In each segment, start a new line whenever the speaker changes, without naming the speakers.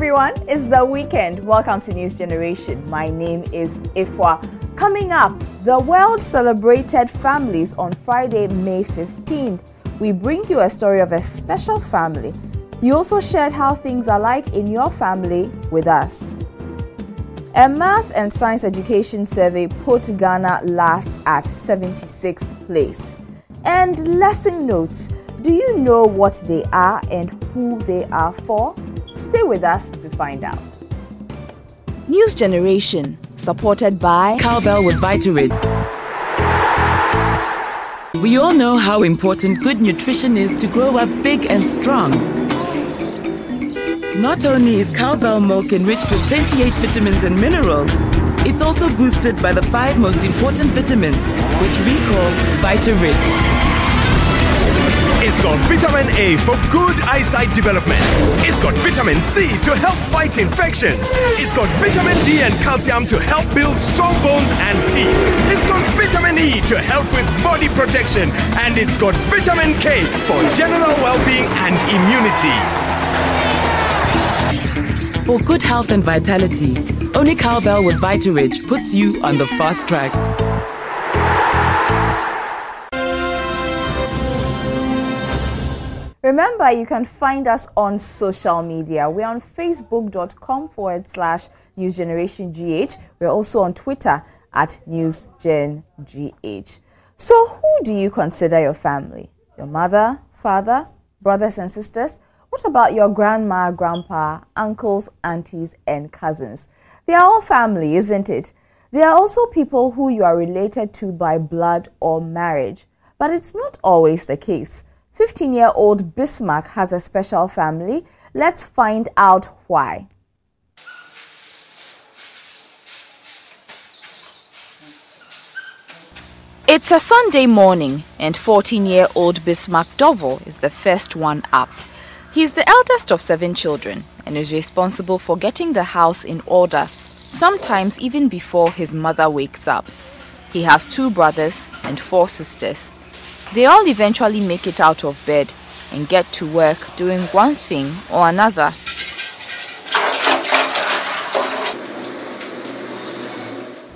everyone, it's the weekend. Welcome to News Generation. My name is Ifwa. Coming up, the world celebrated families on Friday, May 15th. We bring you a story of a special family. You also shared how things are like in your family with us. A math and science education survey put Ghana last at 76th place. And lesson notes. Do you know what they are and who they are for? Stay with us to find out. News Generation, supported by
Cowbell with Vitarid. We all know how important good nutrition is to grow up big and strong. Not only is cowbell milk enriched with 28 vitamins and minerals, it's also boosted by the 5 most important vitamins, which we call Vitarid.
It's got vitamin A for good eyesight development. It's got vitamin C to help fight infections. It's got vitamin D and calcium to help build strong bones and teeth. It's got vitamin E to help with body protection. And it's got vitamin K for general well-being and immunity.
For good health and vitality, only Cowbell with Vitarid puts you on the fast track.
Remember, you can find us on social media. We're on facebook.com/NewsGenerationGH. We're also on Twitter @NewsGenGH. So who do you consider your family? Your mother, father, brothers and sisters? What about your grandma, grandpa, uncles, aunties, and cousins? They are all family, isn't it? They are also people who you are related to by blood or marriage. But it's not always the case. 15-year-old Bismarck has a special family. Let's find out why. It's a Sunday morning, and 14-year-old Bismarck Dovo is the first one up. He's the eldest of 7 children and is responsible for getting the house in order, sometimes even before his mother wakes up. He has 2 brothers and 4 sisters. They all eventually make it out of bed and get to work doing one thing or another.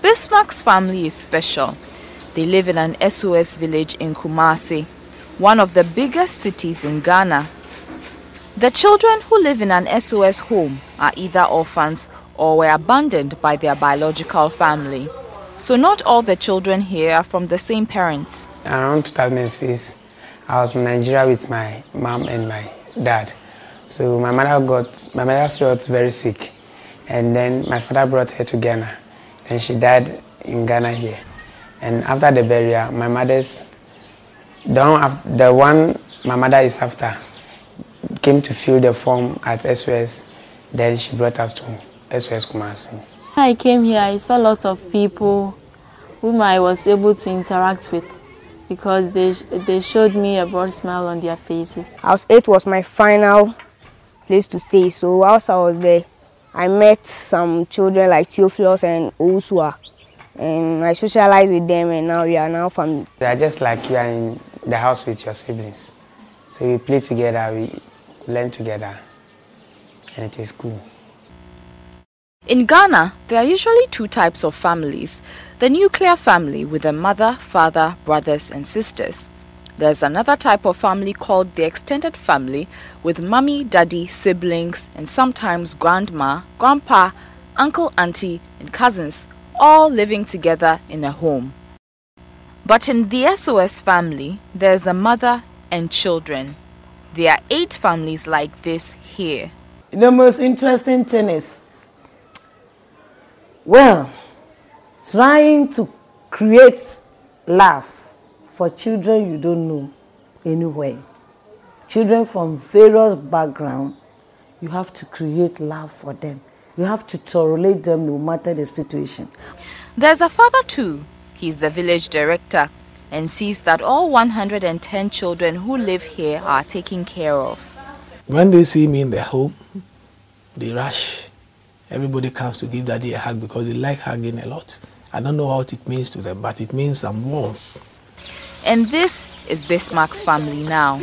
Bismarck's family is special. They live in an SOS village in Kumasi, one of the biggest cities in Ghana. The children who live in an SOS home are either orphans or were abandoned by their biological family. So not all the children here are from the same parents.
Around 2006, I was in Nigeria with my mom and my dad. So my mother felt very sick, and then my father brought her to Ghana, and she died in Ghana here. And after the burial, my mother's, the one my mother is after, came to fill the form at SOS. Then she brought us to SOS Kumasi.
When I came here, I saw lots of people whom I was able to interact with because they showed me a broad smile on their faces.
House 8 was my final place to stay, so whilst I was there, I met some children like Theophilus and Ousua, and I socialized with them, and now we are now family.
They are just like you are in the house with your siblings. So we play together, we learn together, and it is cool.
In Ghana, there are usually 2 types of families. The nuclear family with a mother, father, brothers and sisters. There's another type of family called the extended family with mommy, daddy, siblings and sometimes grandma, grandpa, uncle, auntie and cousins, all living together in a home. But in the SOS family, there's a mother and children. There are 8 families like this here.
The most interesting thing is, well, trying to create love for children you don't know anywhere. Children from various backgrounds, you have to create love for them. You have to tolerate them no matter the situation.
There's a father too. He's the village director and sees that all 110 children who live here are taken care of.
When they see me in the home, they rush. Everybody comes to give daddy a hug because they like hugging a lot. I don't know what it means to them, but it means some warmth.
And this is Bismarck's family now.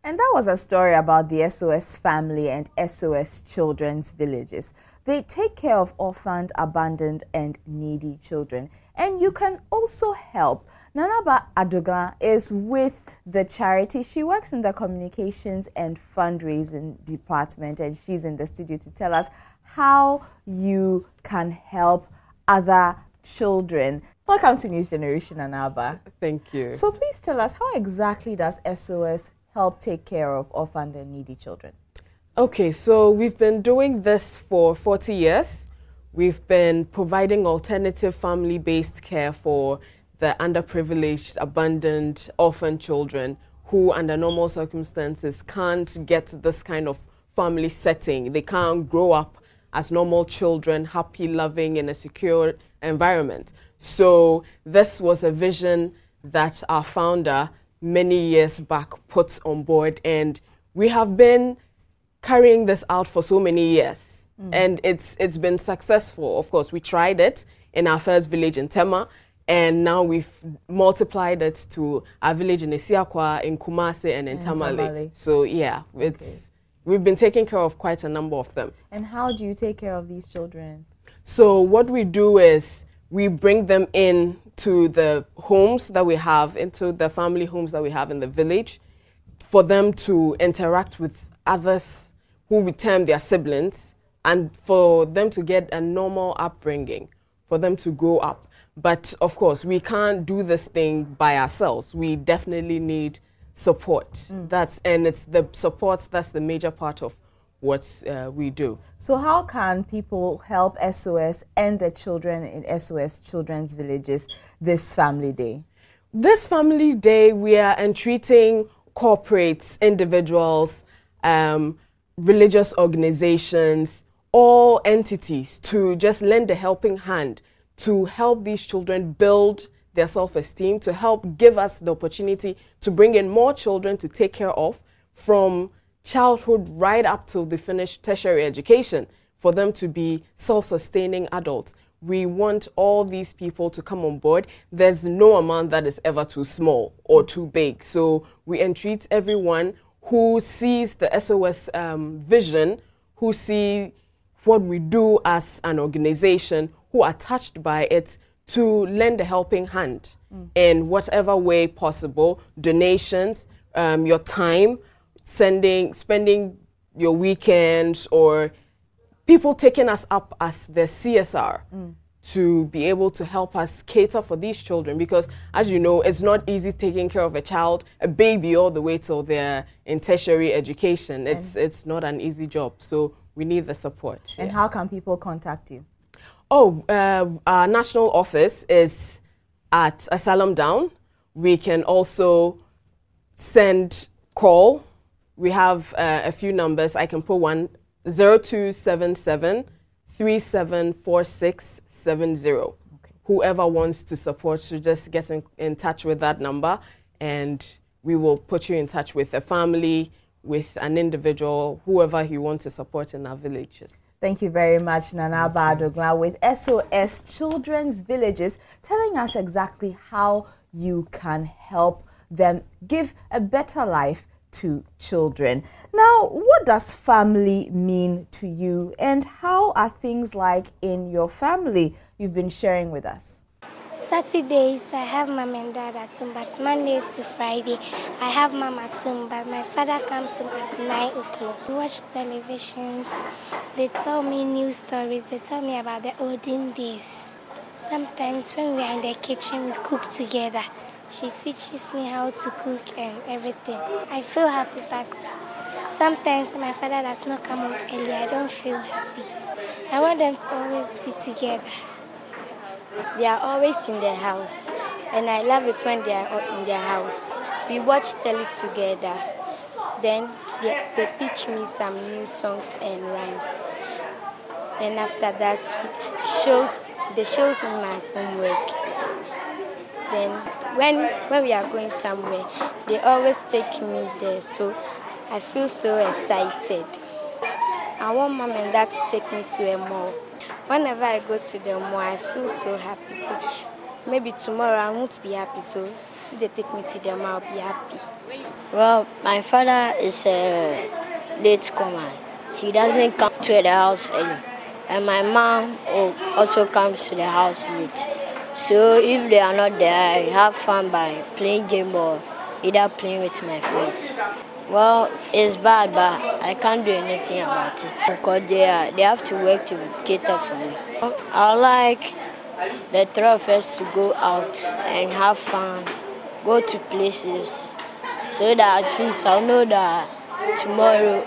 And that was a story about the SOS family and SOS Children's Villages. They take care of orphaned, abandoned, and needy children. And you can also help. Nanaba Adoga is with the charity. She works in the communications and fundraising department, and she's in the studio to tell us how you can help other children. Welcome to News Generation, Nanaba.
Thank you.
So please tell us, how exactly does SOS help take care of orphaned and needy children?
Okay, so we've been doing this for 40 years. We've been providing alternative family-based care for the underprivileged, abandoned, orphan children who under normal circumstances can't get this kind of family setting. They can't grow up as normal children, happy, loving in a secure environment. So this was a vision that our founder many years back put on board, and we have been carrying this out for so many years. And it's been successful. Of course, we tried it in our first village in Tema, and now we've multiplied it to our village in Isiakwa, in Kumasi, and in Tamale. So yeah, we've been taking care of quite a number of them.
And how do you take care of these children?
So what we do is we bring them in to the homes that we have, into the family homes that we have in the village, for them to interact with others who we term their siblings, and for them to get a normal upbringing, for them to grow up. But of course, we can't do this thing by ourselves. We definitely need support. And it's the support that's the major part of what we do.
So how can people help SOS and the children in SOS Children's Villages this Family Day?
This Family Day, we are entreating corporates, individuals, religious organizations, all entities to just lend a helping hand to help these children build their self-esteem, to help give us the opportunity to bring in more children to take care of from childhood right up till they finish tertiary education, for them to be self-sustaining adults. We want all these people to come on board. There's no amount that is ever too small or too big. So we entreat everyone who sees the SOS vision, who see what we do as an organization, who are touched by it, to lend a helping hand in whatever way possible. Donations, your time, spending your weekends, or people taking us up as the CSR to be able to help us cater for these children. Because as you know, it's not easy taking care of a child, a baby, all the way till they're in tertiary education. It's not an easy job. So we need the support.
And how can people contact you?
Oh, our national office is at Asylum Down. We can also call. We have a few numbers. I can put one, 0277 374670. Okay. Whoever wants to support should just get in touch with that number, and we will put you in touch with a family, with an individual, whoever you want to support in our villages.
Thank you very much, Nanaba Adogla, with SOS Children's Villages, telling us exactly how you can help them give a better life to children. Now, what does family mean to you, and how are things like in your family you've been sharing with us?
Saturdays, I have mom and dad at home, but Mondays to Friday, I have mom at home, but my father comes home at 9 o'clock. We watch televisions, they tell me news stories, they tell me about the olden days. Sometimes when we are in the kitchen, we cook together. She teaches me how to cook and everything. I feel happy, but sometimes my father does not come home early. I don't feel happy. I want them to always be together.
They are always in their house, and I love it when they are in their house. We watch telly together. Then they teach me some new songs and rhymes. Then after that, they shows me my homework. Then when we are going somewhere, they always take me there, so I feel so excited. I want mom and dad to take me to a mall. Whenever I go to the mall, I feel so happy. So maybe tomorrow I won't be happy, so If they take me to them, I'll be happy.
Well, my father is a late comer. He doesn't come to the house early. And my mom also comes to the house late. So if they are not there, I have fun by playing game or either playing with my friends. Well, it's bad, but I can't do anything about it because they have to work to cater for me. I like the three of us to go out and have fun, go to places, so that at least I'll know that tomorrow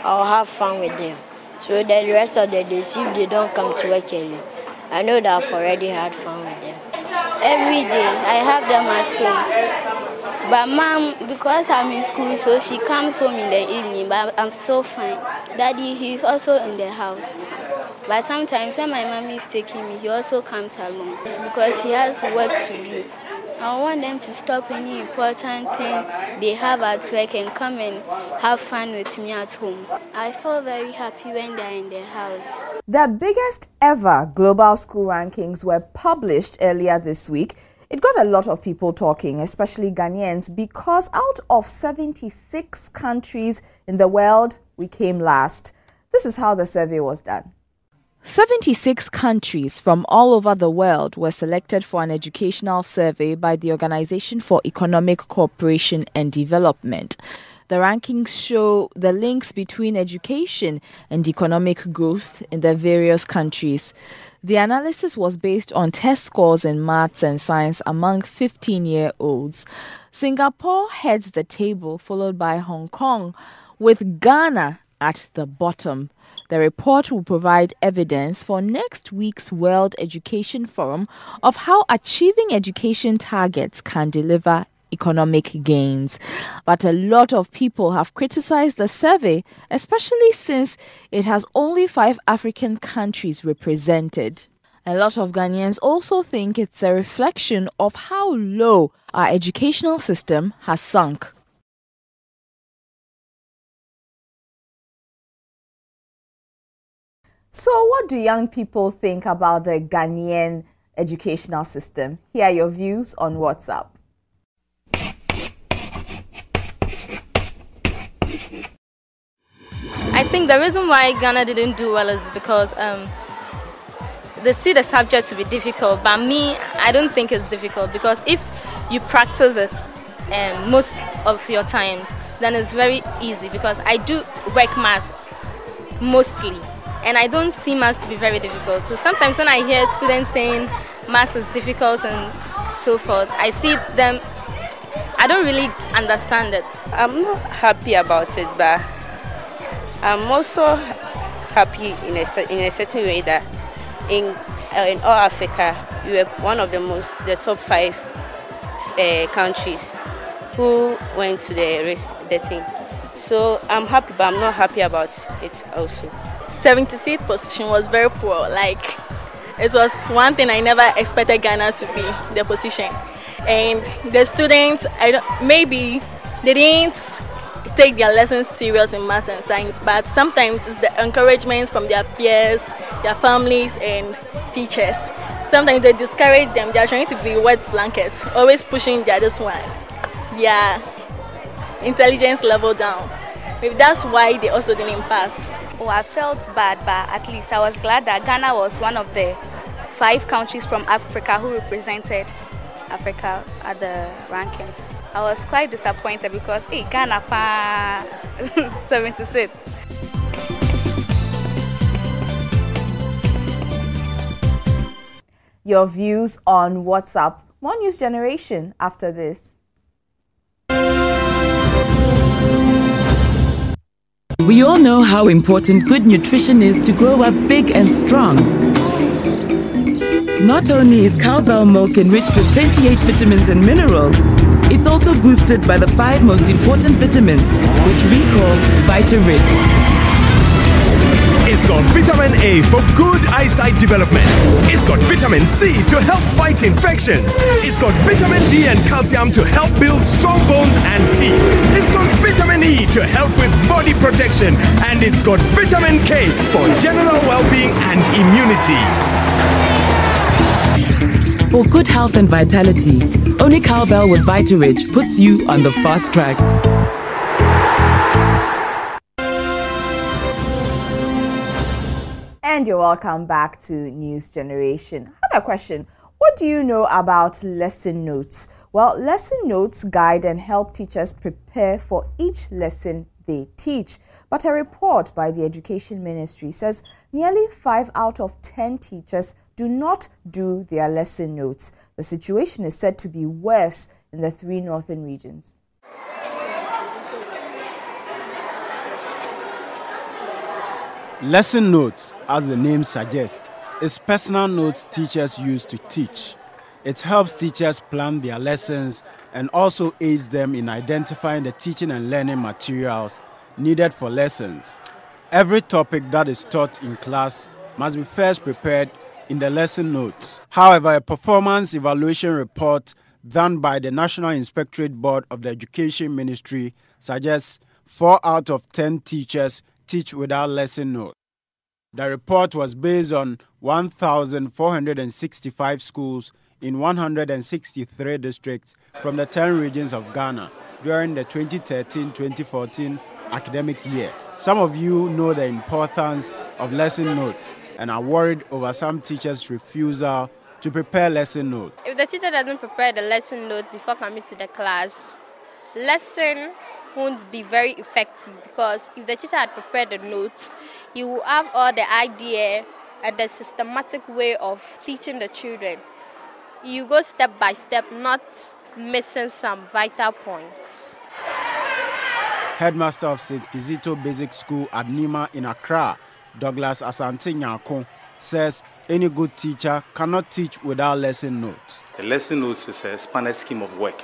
I'll have fun with them. So that the rest of the days, if they don't come to work early, I know that I've already had fun with them.
Every day I have them at home. But mom, because I'm in school, so she comes home in the evening, but I'm still fine. Daddy, he's also in the house. But sometimes when my mommy is taking me, he also comes along. It's because he has work to do. I want them to stop any important thing they have at work and come and have fun with me at home. I feel very happy when they're in the house.
The biggest ever global school rankings were published earlier this week. It got a lot of people talking, especially Ghanaians, because out of 76 countries in the world, we came last. This is how the survey was done. 76 countries from all over the world were selected for an educational survey by the Organization for Economic Cooperation and Development. The rankings show the links between education and economic growth in the various countries. The analysis was based on test scores in maths and science among 15-year-olds. Singapore heads the table, followed by Hong Kong, with Ghana at the bottom. The report will provide evidence for next week's World Education Forum of how achieving education targets can deliver economic gains. But a lot of people have criticized the survey, especially since it has only 5 African countries represented. A lot of Ghanaians also think it's a reflection of how low our educational system has sunk. So what do young people think about the Ghanaian educational system? Here are your views on WhatsApp.
I think the reason why Ghana didn't do well is because they see the subject to be difficult. But me, I don't think it's difficult, because if you practice it most of your times, then it's very easy, because I do work maths mostly, and I don't see maths to be very difficult. So sometimes when I hear students saying maths is difficult and so forth, I see them, I don't really understand it.
I'm not happy about it, but I'm also happy in a certain way that in all Africa, we were one of the top 5 countries who went to the thing. So I'm happy, but I'm not happy about it also.
76th position was very poor. Like, it was one thing I never expected Ghana to be, the position. And the students, maybe they didn't take their lessons serious in maths and science, but sometimes it's the encouragement from their peers, their families and teachers. Sometimes they discourage them. They are trying to be wet blankets, always pushing their intelligence level down. Maybe that's why they also didn't pass.
Oh, I felt bad, but at least I was glad that Ghana was one of the 5 countries from Africa who represented Africa at the ranking. I was quite disappointed because Ghana 76.
Your views on WhatsApp. More News Generation after this.
We all know how important good nutrition is to grow up big and strong. Not only is cowbell milk enriched with 28 vitamins and minerals, it's also boosted by the 5 most important vitamins, which we call VitaRich.
It's got vitamin A for good eyesight development. It's got vitamin C to help fight infections. It's got vitamin D and calcium to help build strong bones and teeth. It's got vitamin E to help with body protection. And it's got vitamin K for general well-being and immunity.
For good health and vitality, only cowbell with Vitarich puts you on the fast track.
And you're welcome back to News Generation. I have a question. What do you know about lesson notes? Well, lesson notes guide and help teachers prepare for each lesson they teach. But a report by the Education Ministry says nearly 5 out of 10 teachers do not do their lesson notes. The situation is said to be worse in the 3 northern regions.
Lesson notes, as the name suggests, is personal notes teachers use to teach. It helps teachers plan their lessons and also aids them in identifying the teaching and learning materials needed for lessons. Every topic that is taught in class must be first prepared in the lesson notes. However, a performance evaluation report done by the National Inspectorate Board of the Education Ministry suggests 4 out of 10 teachers teach without lesson notes. The report was based on 1,465 schools in 163 districts from the 10 regions of Ghana during the 2013-2014 academic year. Some of you know the importance of lesson notes and are worried over some teachers' refusal to prepare lesson notes.
If the teacher doesn't prepare the lesson note before coming to the class, lesson won't be very effective, because if the teacher had prepared the notes, you will have all the idea and the systematic way of teaching the children. You go step by step, not missing some vital points.
Headmaster of St. Kizito Basic School at Nima in Accra, Douglas Asante Nyako, says any good teacher cannot teach without lesson notes.
The lesson notes is a standard scheme of work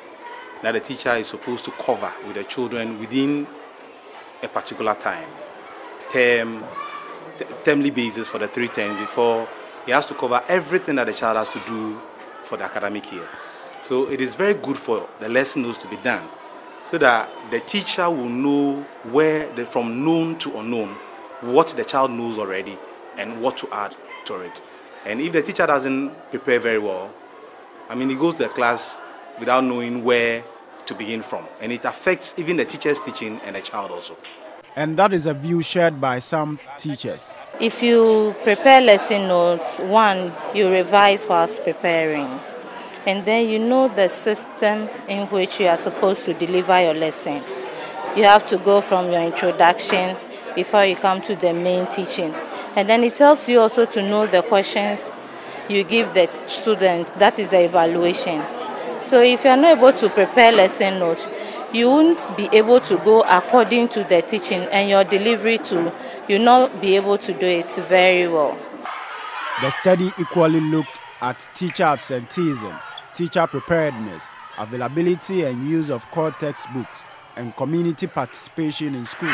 that the teacher is supposed to cover with the children within a particular time, termly basis for the 3 terms before he has to cover everything that the child has to do for the academic year. So it is very good for the lesson notes to be done so that the teacher will know from known to unknown, what the child knows already and what to add to it. And if the teacher doesn't prepare very well, he goes to the class without knowing where to begin from. And it affects even the teacher's teaching and the child also.
And that is a view shared by some teachers.
If you prepare lesson notes, one, you revise whilst preparing. And then you know the system in which you are supposed to deliver your lesson. You have to go from your introduction before you come to the main teaching. And then it helps you also to know the questions you give the student, that is the evaluation. So if you are not able to prepare lesson notes, you won't be able to go according to the teaching, and your delivery too, you'll not be able to do it very well.
The study equally looked at teacher absenteeism, teacher preparedness, availability and use of core textbooks, and community participation in school.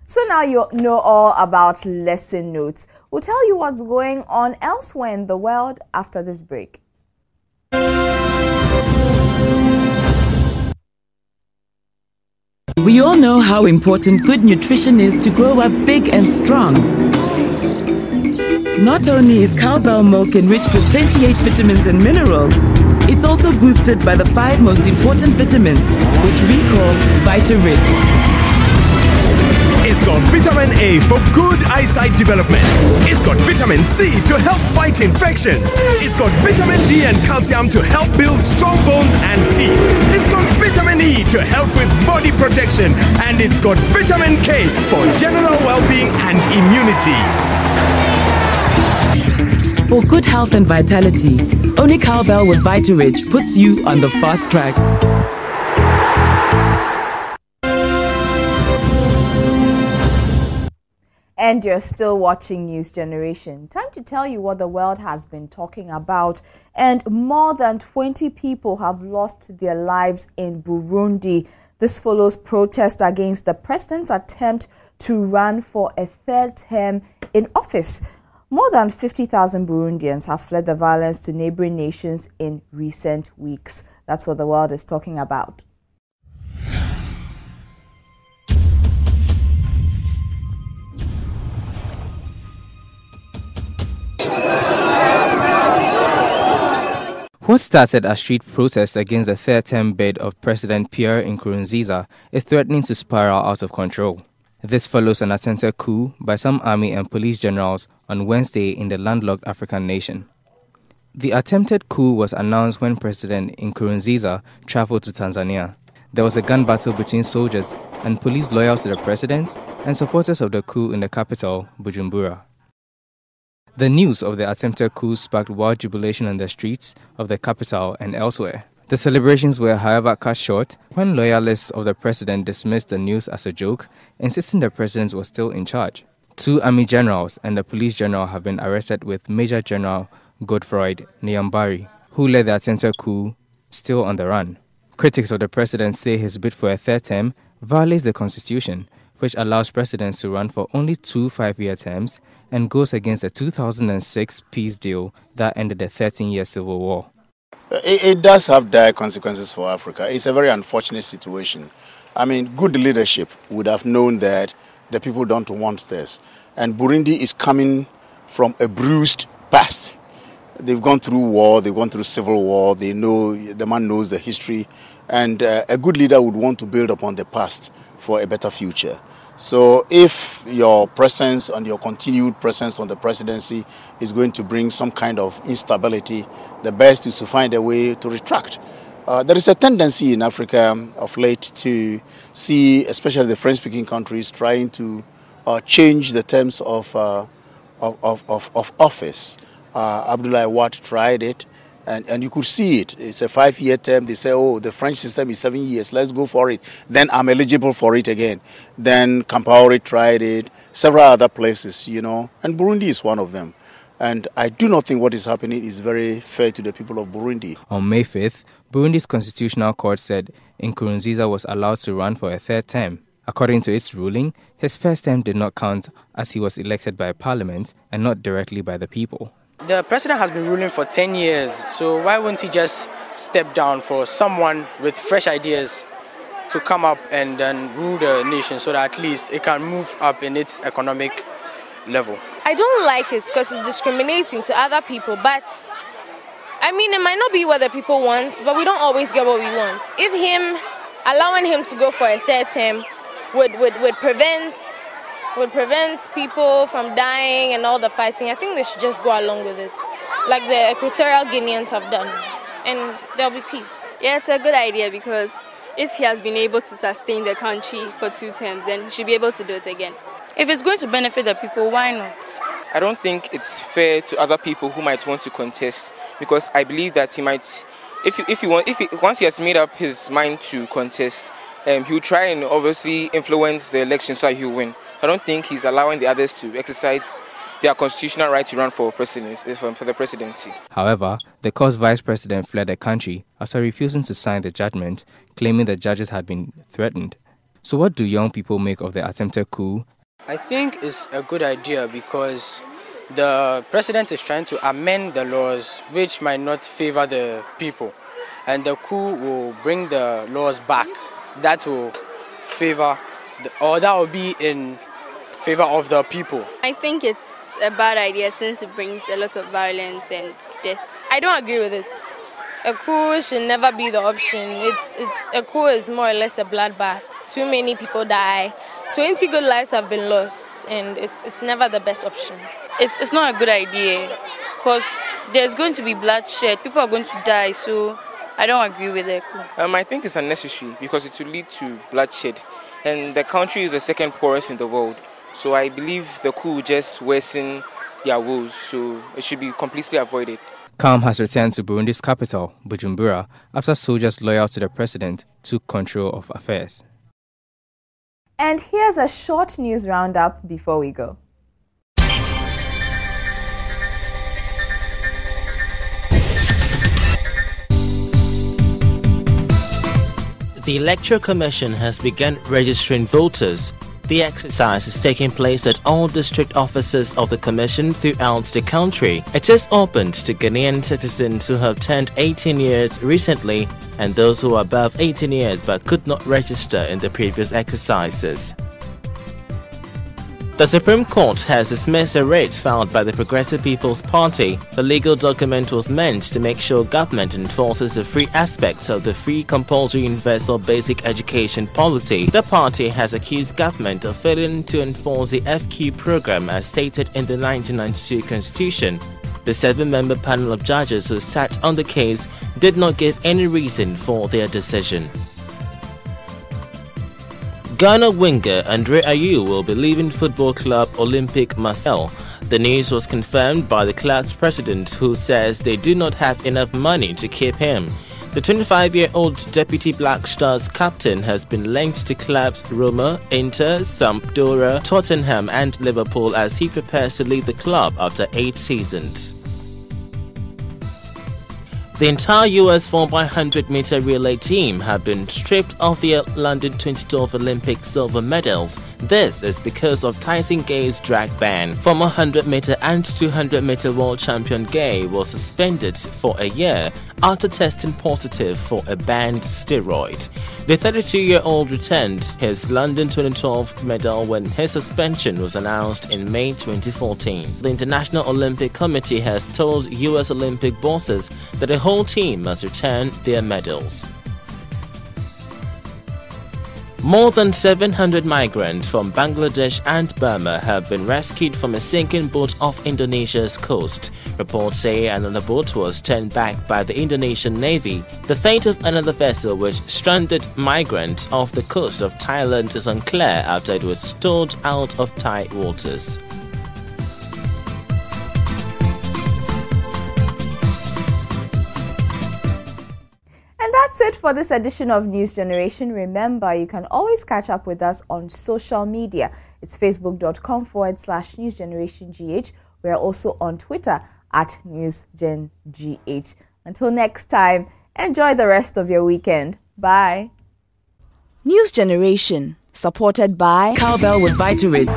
So now you know all about lesson notes. We'll tell you what's going on elsewhere in the world after this break.
We all know how important good nutrition is to grow up big and strong. Not only is cowbell milk enriched with 28 vitamins and minerals, it's also boosted by the 5 most important vitamins, which we call Vitarich.
It's got vitamin A for good eyesight development. It's got vitamin C to help fight infections. It's got vitamin D and calcium to help build strong bones and teeth. It's got vitamin E to help with body protection. And it's got vitamin K for general well-being and immunity.
For good health and vitality, only cowbell with Vitarich puts you on the fast track.
And you're still watching News Generation. Time to tell you what the world has been talking about. And more than 20 people have lost their lives in Burundi. This follows protest against the president's attempt to run for a 3rd term in office. More than 50,000 Burundians have fled the violence to neighboring nations in recent weeks. That's what the world is talking about.
What started as street protests against the third-term bid of President Pierre Nkurunziza is threatening to spiral out of control. This follows an attempted coup by some army and police generals on Wednesday in the landlocked African nation. The attempted coup was announced when President Nkurunziza traveled to Tanzania. There was a gun battle between soldiers and police loyal to the president and supporters of the coup in the capital, Bujumbura. The news of the attempted coup sparked wild jubilation on the streets of the capital and elsewhere. The celebrations were, however, cut short when loyalists of the president dismissed the news as a joke, insisting the president was still in charge. 2 army generals and the police general have been arrested, with Major General Godfroid Niambari, who led the attempted coup, still on the run. Critics of the president say his bid for a third term violates the constitution, which allows presidents to run for only 2 5-year terms and goes against the 2006 peace deal that ended the 13-year civil war.
It does have dire consequences for Africa. It's a very unfortunate situation. I mean, good leadership would have known that the people don't want this. And Burundi is coming from a bruised past. They've gone through war, they've gone through civil war, they know, the man knows the history, and a good leader would want to build upon the past for a better future. So if your presence and your continued presence on the presidency is going to bring some kind of instability, the best is to find a way to retract. There is a tendency in Africa of late to see, especially the French-speaking countries, trying to change the terms of office. Abdoulaye Wade tried it, and you could see it. It's a 5-year term. They say, oh, the French system is 7 years. Let's go for it. Then I'm eligible for it again. Then Compaoré tried it, several other places, you know, and Burundi is one of them. And I do not think what is happening is very fair to the people of Burundi.
On May 5th, Burundi's constitutional court said Nkurunziza was allowed to run for a third term. According to its ruling, his first term did not count as he was elected by parliament and not directly by the people.
The president has been ruling for 10 years, so why wouldn't he just step down for someone with fresh ideas to come up and then rule the nation so that at least it can move up in its economic level?
I don't like it because it's discriminating to other people, but I mean, it might not be what the people want, but we don't always get what we want. If allowing him to go for a third term would prevent people from dying and all the fighting, I think they should just go along with it, like the Equatorial Guineans have done, and there'll be peace.
Yeah, it's a good idea because if he has been able to sustain the country for 2 terms, then he should be able to do it again.
If it's going to benefit the people, why not?
I don't think it's fair to other people who might want to contest, because I believe that he might, once he has made up his mind to contest, he'll try and obviously influence the election so that he'll win. I don't think he's allowing the others to exercise their constitutional right to run for the presidency.
However, the court's vice president fled the country after refusing to sign the judgment, claiming the judges had been threatened. So what do young people make of the attempted coup?
I think it's a good idea because the president is trying to amend the laws which might not favor the people, and the coup will bring the laws back that will favor that will be in favor of the people.
I think it's a bad idea since it brings a lot of violence and death.
I don't agree with it. A coup should never be the option. A coup is more or less a bloodbath. Too many people die. 20 good lives have been lost, and it's never the best option.
It's not a good idea because there's going to be bloodshed. People are going to die, so I don't agree with the coup.
I think it's unnecessary because it will lead to bloodshed, and the country is the second poorest in the world. So I believe the coup will just worsen their woes, so it should be completely avoided.
Calm has returned to Burundi's capital, Bujumbura, after soldiers loyal to the president took control of affairs.
And here's a short news roundup before we go.
The Electoral Commission has begun registering voters. The exercise is taking place at all district offices of the Commission throughout the country. It is opened to Ghanaian citizens who have turned 18 years recently and those who are above 18 years but could not register in the previous exercises. The Supreme Court has dismissed a writ filed by the Progressive People's Party. The legal document was meant to make sure government enforces the free aspects of the free compulsory universal basic education policy. The party has accused government of failing to enforce the FQ program as stated in the 1992 Constitution. The 7-member panel of judges who sat on the case did not give any reason for their decision. Ghana winger Andre Ayew will be leaving football club Olympique Marseille. The news was confirmed by the club's president, who says they do not have enough money to keep him. The 25-year-old Deputy Black Stars captain has been linked to clubs Roma, Inter, Sampdoria, Tottenham and Liverpool as he prepares to leave the club after 8 seasons. The entire US 4x100-meter relay team have been stripped of their London 2012 Olympic silver medals. This is because of Tyson Gay's drag ban. Former 100-meter and 200-meter world champion Gay was suspended for a year after testing positive for a banned steroid. The 32-year-old returned his London 2012 medal when his suspension was announced in May 2014. The International Olympic Committee has told US Olympic bosses that the whole team must return their medals. More than 700 migrants from Bangladesh and Burma have been rescued from a sinking boat off Indonesia's coast. Reports say another boat was turned back by the Indonesian Navy. The fate of another vessel which stranded migrants off the coast of Thailand is unclear after it was towed out of Thai waters.
And that's it for this edition of News Generation. Remember, you can always catch up with us on social media. It's facebook.com/newsgenerationgh. We are also on Twitter @newsgengh. Until next time, enjoy the rest of your weekend. Bye. News Generation, supported by
Cowbell with Vitarid.